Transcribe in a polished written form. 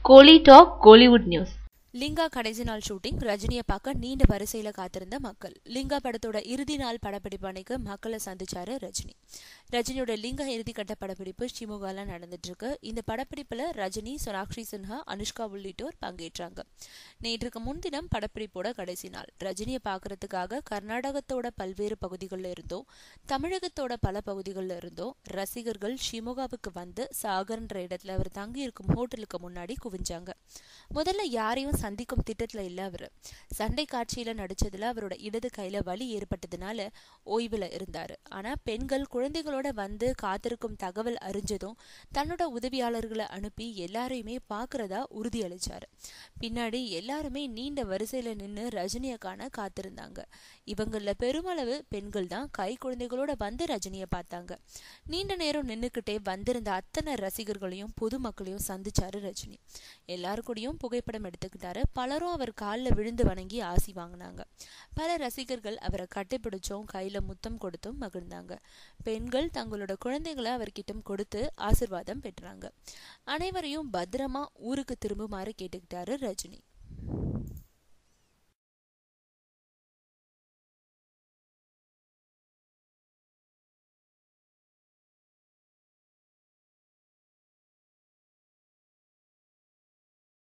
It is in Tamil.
கோலி டாக் கோலிவுட் நியூஸ். லிங்கா கடைசி நாள் ஷூட்டிங். ரஜினியை பார்க்க நீண்ட வரிசையில காத்திருந்த மக்கள். லிங்கா படத்தோட இறுதி நாள் படப்பிடிப்பு அன்னைக்கு மக்களை சந்திச்சாரு ரஜினி. ரஜினியோட லிங்கா இறுதிக்கட்ட படப்பிடிப்பு ஷிமோகால நடந்துட்டு இருக்கு. இந்த படப்பிடிப்புல ரஜினி, சோனாக்ஷி சின்ஹா, அனுஷ்கா உள்ளிட்டோர் பங்கேற்றாங்க. நேற்றுக்கு முன்தினம் படப்பிடிப்போட கடைசி நாள். ரஜினியை பார்க்கறதுக்காக கர்நாடகத்தோட பல்வேறு பகுதிகளில் இருந்தோ, தமிழகத்தோட பல பகுதிகளில் இருந்தோ ரசிகர்கள் ஷிமோகாவுக்கு வந்து சாகர்ன்ற இடத்துல அவர் தங்கி இருக்கும் ஹோட்டலுக்கு முன்னாடி குவிஞ்சாங்க. முதல்ல யாரையும் சந்திக்கும் திட்டத்துல இல்ல அவரு. சண்டை காட்சியில நடிச்சதுல அவரோட இடது கையில வலி ஏற்பட்டதுனால ஓய்வுல இருந்தாரு. ஆனா பெண்கள் குழந்தைகளோட வந்து காத்திருக்கும் தகவல் அறிஞ்சதும் தன்னோட உதவியாளர்களை அனுப்பி எல்லாரையுமே பாக்குறதா உறுதியளிச்சாரு. பின்னாடி எல்லாருமே நீண்ட வரிசையில நின்று ரஜினியை காண காத்திருந்தாங்க. இவங்கள பெருமளவு பெண்கள் தான் கை குழந்தைகளோட வந்து ரஜினியை பார்த்தாங்க. நீண்ட நேரம் நின்னுக்கிட்டே வந்திருந்த அத்தனை ரசிகர்களையும் பொதுமக்களையும் சந்திச்சாரு ரஜினி. எல்லாருக்கூடையும் புகைப்படம் எடுத்துக்கிட்டாரு. பலரும் அவர் காலில் விழுந்து வணங்கி ஆசி வாங்கினாங்க. பல ரசிகர்கள் அவரை கட்டிப்பிடிச்சும் கையில முத்தம் கொடுத்தும் மகிழ்ந்தாங்க. பெண்கள் தங்களோட குழந்தைகளை அவர்கிட்ட கொடுத்து ஆசிர்வாதம் பெற்றாங்க. அனைவரையும் பத்திரமா ஊருக்கு திரும்புமாறு கேட்டுக்கிட்டாரு ரஜினி.